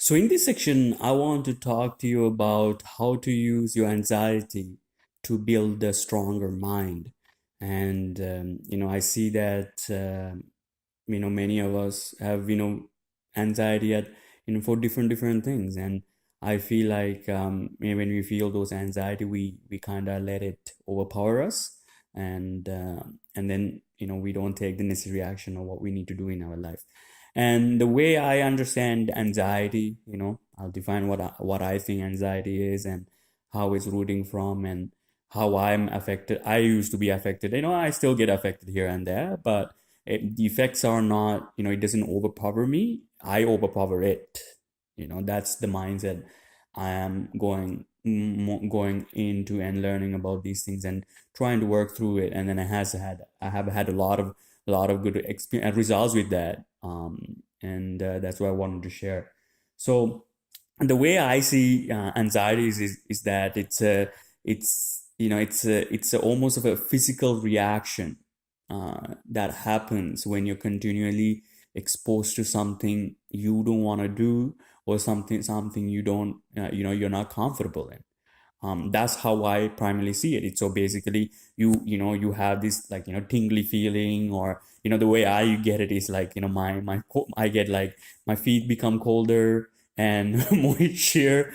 So, in this section, I want to talk to you about how to use your anxiety to build a stronger mind. And, I see that, many of us have, anxiety for different things. And I feel like when we feel those anxiety, we kind of let it overpower us. And then, we don't take the necessary action of what we need to do in our life. And the way I understand anxiety, I'll define what I think anxiety is and how it's rooting from and how I'm affected. I used to be affected. I still get affected here and there, but the effects are not, it doesn't overpower me. I overpower it. That's the mindset I am going into and learning about these things and trying to work through it. And then I have had a lot of good experience results with that. And that's what I wanted to share. So the way I see anxiety is that it's almost of a physical reaction that happens when you're continually exposed to something you don't want to do, or something you don't you're not comfortable in. That's how I primarily see it. It's so basically you have this like tingly feeling, or the way I get it is like I get like my feet become colder, and moisture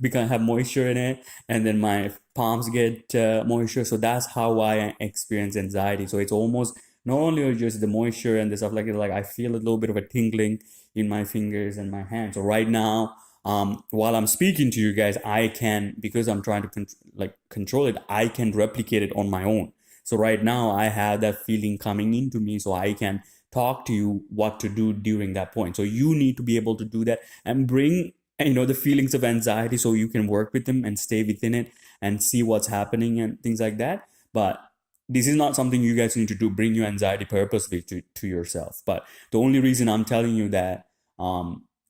become have moisture in it, and then my palms get moisture. So that's how I experience anxiety. So it's almost not only just the moisture and the stuff like I feel a little bit of a tingling in my fingers and my hands. So right now, while I'm speaking to you guys, I can, because I'm trying to control it, I can replicate it on my own. So right now I have that feeling coming into me, so I can talk to you what to do during that point. So you need to be able to do that and bring the feelings of anxiety, so you can work with them and stay within it and see what's happening and things like that. But this is not something you guys need to do, bring your anxiety purposely to yourself. But the only reason I'm telling you that,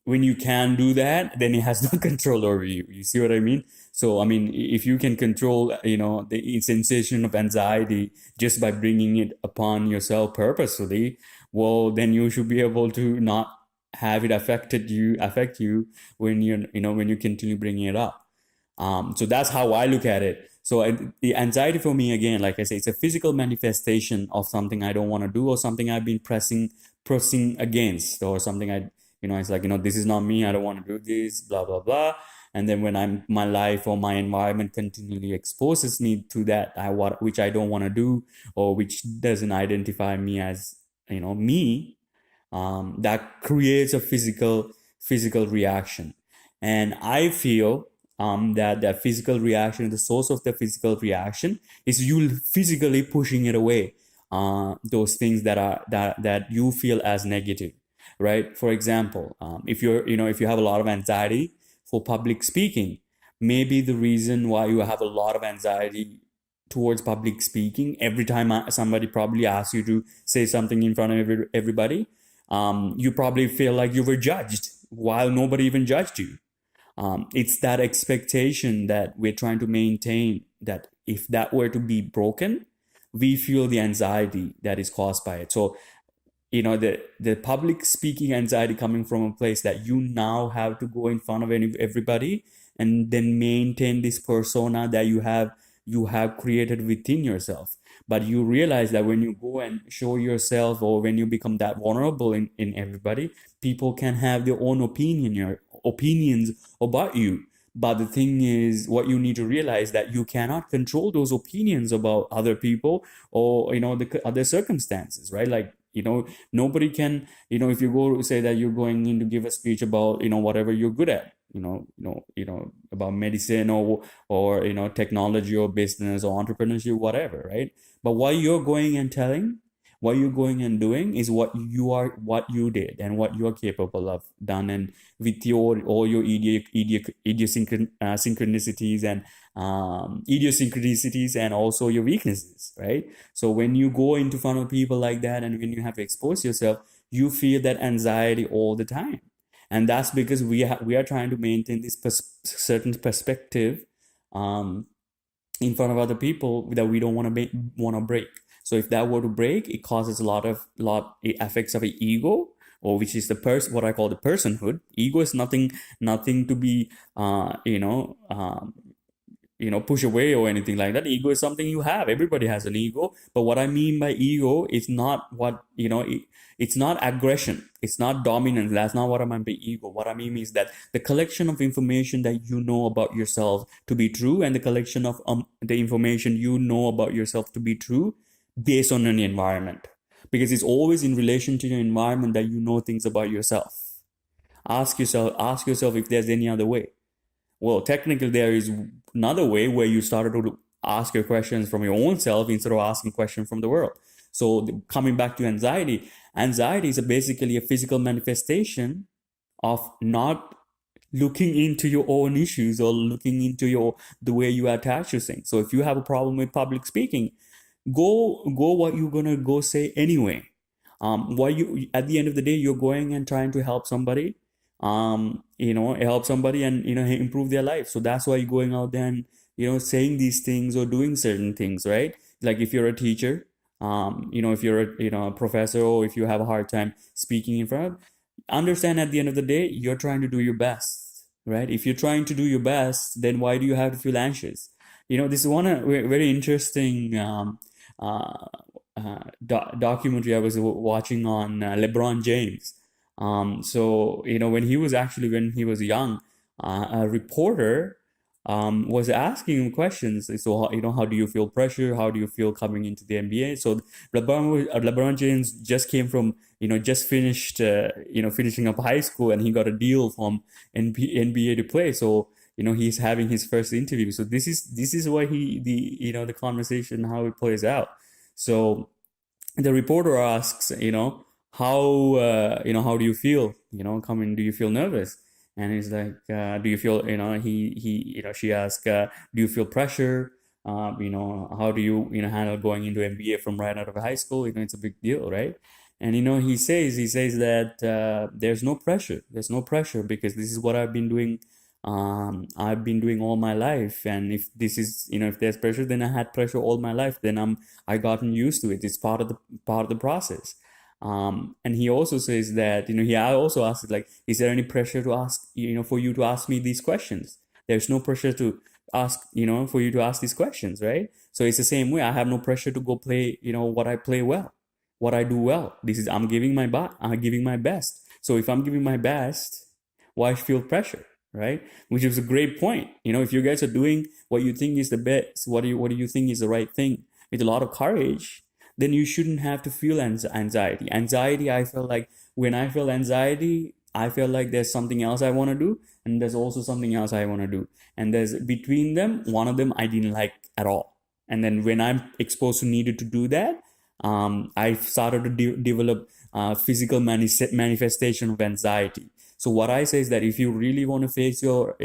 when you can do that, then it has no control over you. You see what I mean? So, I mean, if you can control, the sensation of anxiety just by bringing it upon yourself purposefully, well, then you should be able to not have it affect you when when you continue bringing it up. So that's how I look at it. So the anxiety for me, again, like I say, it's a physical manifestation of something I don't want to do, or something I've been pressing against, or something it's like, this is not me. I don't want to do this, blah, blah, blah. And then when my life or my environment continually exposes me to that, which I don't want to do, or which doesn't identify me as, me, that creates a physical reaction. And I feel that physical reaction, the source of the physical reaction, is you physically pushing it away. Those things that you feel as negative, right? For example, if you have a lot of anxiety for public speaking, maybe the reason why you have a lot of anxiety towards public speaking, every time somebody probably asks you to say something in front of everybody, you probably feel like you were judged while nobody even judged you. It's that expectation that we're trying to maintain, that if that were to be broken, we feel the anxiety that is caused by it. So, the public speaking anxiety coming from a place that you now have to go in front of everybody and then maintain this persona that you have created within yourself. But you realize that when you go and show yourself, or when you become that vulnerable in everybody, people can have their own opinions about you. But the thing is, what you need to realize, that you cannot control those opinions about other people, or the other circumstances, right? Like, nobody can, if you go to say that you're going in to give a speech about whatever you're good at, about medicine, or technology, or business, or entrepreneurship, whatever, right? But what you're going and doing is what you did and what you are capable of done, and with all your synchronicities and idiosyncrasies, and also your weaknesses, right? So when you go into front of people like that, and when you have to expose yourself, you feel that anxiety all the time. And that's because we are trying to maintain this certain perspective, um, in front of other people, that we don't want to break. So if that were to break, it causes it affects our ego, or which is the what I call the personhood. Ego is nothing to be push away or anything like that. Ego is something you have. Everybody has an ego. But what I mean by ego is not it's not aggression. It's not dominance. That's not what I mean by ego. What I mean is that the collection of information that you know about yourself to be true, and the collection of the information you know about yourself to be true based on an environment. Because it's always in relation to your environment that you know things about yourself. Ask yourself if there's any other way. Well, technically, there is another way where you started to ask your questions from your own self instead of asking questions from the world. So coming back to anxiety is basically a physical manifestation of not looking into your own issues or looking into the way you attach to things. So if you have a problem with public speaking, go what you're gonna go say anyway. What you at the end of the day, you're going and trying to help somebody help somebody and improve their life. So that's why you're going out there and saying these things or doing certain things, right? Like if you're a teacher, if you're a professor, or if you have a hard time speaking in front, understand at the end of the day you're trying to do your best, right? If you're trying to do your best, then why do you have to feel anxious? This is one very interesting documentary I was watching on LeBron James. So when he was young, a reporter was asking him questions. So how do you feel pressure? How do you feel coming into the NBA? So LeBron James just came from just finished finishing up high school, and he got a deal from NBA to play. So he's having his first interview. So this is why the conversation, how it plays out. So the reporter asks how do you feel do you feel nervous? And he's like, do you feel she asked, do you feel pressure? How do you handle going into MBA from right out of high school? It's a big deal, right? And he says that there's no pressure because this is what I've been doing. I've been doing all my life, and if this is if there's pressure, then I had pressure all my life. Then I gotten used to it. It's part of the process. And he also says that he also asks, like, is there any pressure to ask for you to ask me these questions? There's no pressure to ask for you to ask these questions, right? So it's the same way. I have no pressure to go play what I play well, what I do well. I'm giving my best. So if I'm giving my best, why feel pressure, right? Which is a great point. If you guys are doing what you think is the best, what do you think is the right thing, with a lot of courage, then you shouldn't have to feel anxiety. I feel like when I feel anxiety, I feel like there's something else I want to do, and there's also something else I want to do. And there's between them, one of them I didn't like at all. And then when I'm exposed to needed to do that, I started to develop physical manifestation of anxiety. So what I say is that if you really want to face your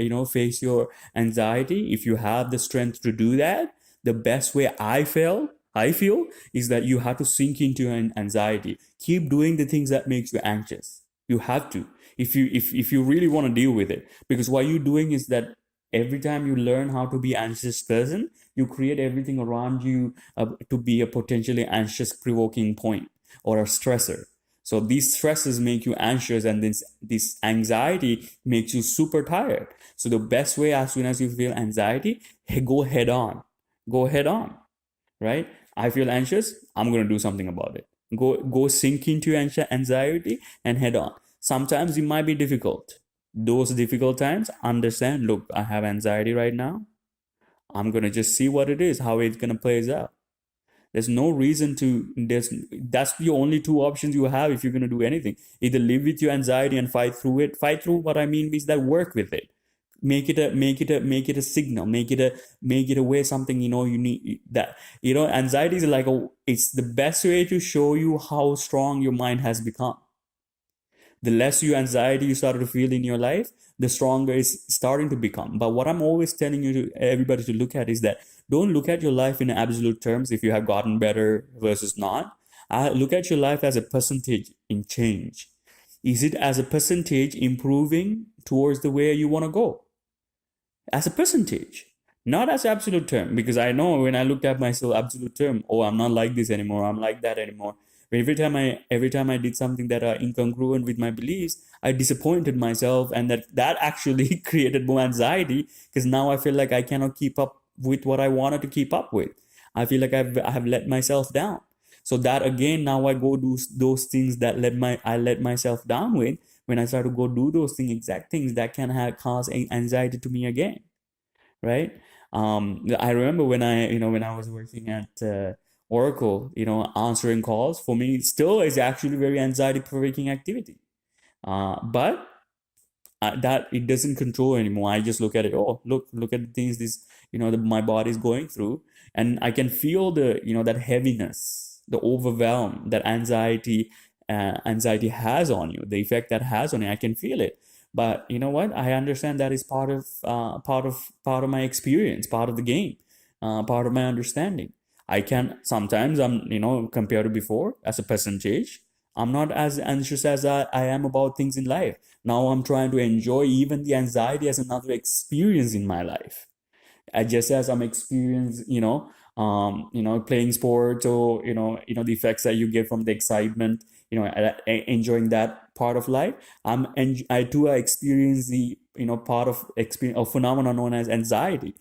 anxiety, if you have the strength to do that, the best way I feel is that you have to sink into an anxiety. Keep doing the things that makes you anxious. You have to, if you really want to deal with it, because what you're doing is that every time you learn how to be anxious person, you create everything around you to be a potentially anxious provoking point or a stressor. So these stresses make you anxious, and this anxiety makes you super tired. So the best way, as soon as you feel anxiety, go head on, right? I feel anxious, I'm going to do something about it. Go sink into anxiety and head on. Sometimes it might be difficult. Those difficult times, understand, look, I have anxiety right now. I'm going to just see what it is, how it's going to play out. There's no reason that's the only two options you have if you're going to do anything. Either live with your anxiety and fight through it. Fight through, what I mean is that work with it. Make it a signal, make it a way, something you need. That anxiety is like it's the best way to show you how strong your mind has become. The less anxiety you started to feel in your life, the stronger it's starting to become. But what I'm always telling everybody to look at is that don't look at your life in absolute terms, if you have gotten better versus not. Look at your life as a percentage in change. Is it as a percentage improving towards the way you want to go? As a percentage, not as absolute term, because I know when I looked at myself absolute term, I'm not like this anymore, I'm like that anymore. Every time I did something that are incongruent with my beliefs, I disappointed myself, and that actually created more anxiety, because now I feel like I cannot keep up with what I wanted to keep up with. I feel like I have let myself down. So that again, now I go do those things that I let myself down with. When I start to go do those exact things, that can cause anxiety to me again, right? I remember when I was working at Oracle, answering calls for me still is actually very anxiety provoking activity. But that it doesn't control anymore. I just look at it. Oh, look at the things my body is going through, and I can feel that heaviness, the overwhelm that anxiety has on you, the effect that has on you. I can feel it. But you know what? I understand that is part of my experience, part of the game, part of my understanding. I can sometimes compared to before as a percentage, I'm not as anxious as I am about things in life. Now I'm trying to enjoy even the anxiety as another experience in my life. Just as I'm experiencing, playing sports, or the effects that you get from the excitement, enjoying that part of life. I too experience the part of experience a phenomenon known as anxiety.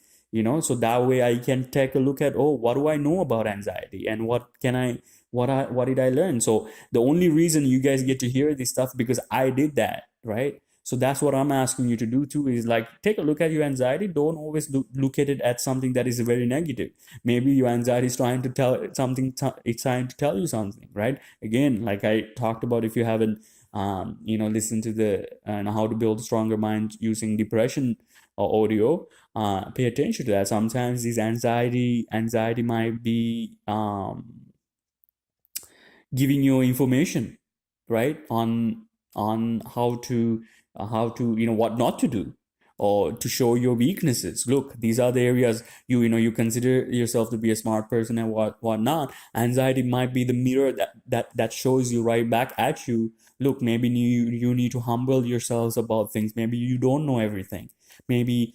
So that way I can take a look at, oh, what do I know about anxiety, and what did I learn? So the only reason you guys get to hear this stuff because I did that, right? So that's what I'm asking you to do too, is like take a look at your anxiety. Don't always look at it as something that is very negative. Maybe your anxiety is trying to tell something, it's trying to tell you something, right? Again, like I talked about, if you haven't, listened to the How to Build a Stronger Mind Using Depression audio, pay attention to that. Sometimes this anxiety might be giving you information, right, on how to what not to do, or to show your weaknesses. Look, these are the areas you consider yourself to be a smart person and what not. Anxiety might be the mirror that shows you right back at you. Look, maybe you need to humble yourselves about things. Maybe you don't know everything. Maybe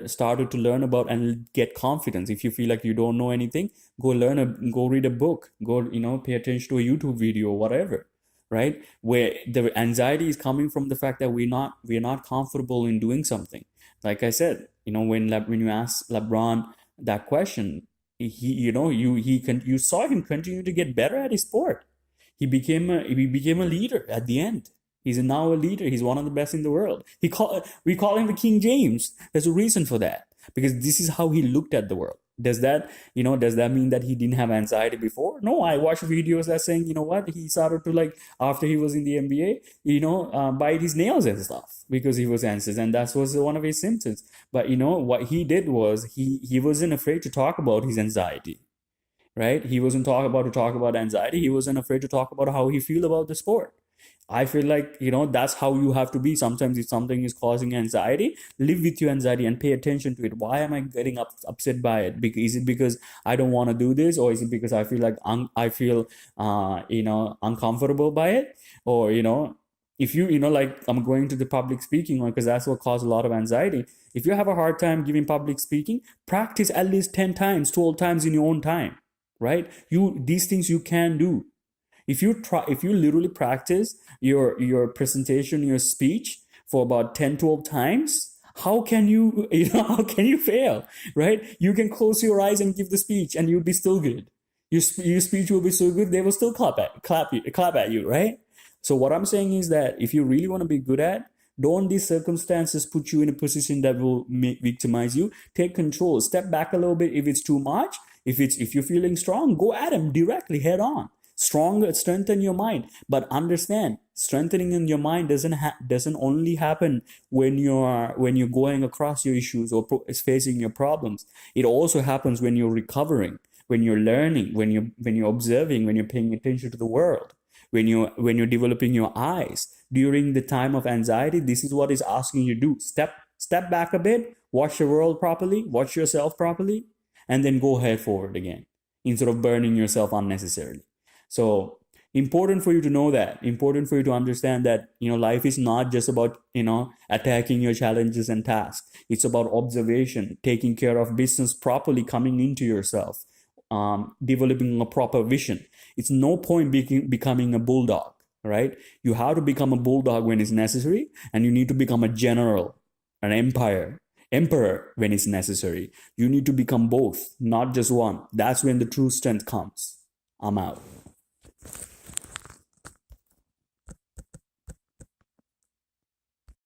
started to learn about and get confidence. If you feel like you don't know anything, go read a book, go pay attention to a YouTube video or whatever, right? Where the anxiety is coming from the fact that we're not comfortable in doing something. Like I said, when you ask LeBron that question, you saw him continue to get better at his sport. He became a leader at the end. He's now a leader. He's one of the best in the world. We call him the King James. There's a reason for that, because this is how he looked at the world. Does that mean that he didn't have anxiety before? No, I watched videos that saying, what, he started to, like, after he was in the NBA, bite his nails and stuff because he was anxious, and that was one of his symptoms. But what he did was he wasn't afraid to talk about his anxiety, right? He wasn't talk about anxiety. He wasn't afraid to talk about how he feel about the sport. I feel like, that's how you have to be. Sometimes if something is causing anxiety, live with your anxiety and pay attention to it. Why am I getting upset by it? Is it because I don't want to do this, or is it because I feel like I feel uncomfortable by it? Or if like, I'm going to the public speaking one, because that's what caused a lot of anxiety. If you have a hard time giving public speaking, practice at least 10 times, 12 times in your own time, right? These things you can do. If you literally practice your presentation, your speech for about 10, 12 times, how can you how can you fail, right? You can close your eyes and give the speech and you'll be still good. Your speech will be so good, they will still clap at you, right? So what I'm saying is that if you really want to be good at, don't these circumstances put you in a position that will victimize you. Take control. Step back a little bit if it's too much. If you're feeling strong, go at them directly, head on. Strengthen your mind. But understand, strengthening in your mind doesn't only happen when you're going across your issues or facing your problems. It also happens when you're recovering, when you're learning, when you're observing, when you're paying attention to the world, when you're developing your eyes. During the time of anxiety, this is what is asking you to do. Step back a bit, watch the world properly, watch yourself properly, and then go head forward again, instead of burning yourself unnecessarily. So important for you to know that, important for you to understand that, life is not just about, attacking your challenges and tasks. It's about observation, taking care of business properly, coming into yourself, developing a proper vision. It's no point becoming a bulldog, right? You have to become a bulldog when it's necessary, and you need to become a general, an emperor when it's necessary. You need to become both, not just one. That's when the true strength comes. I'm out.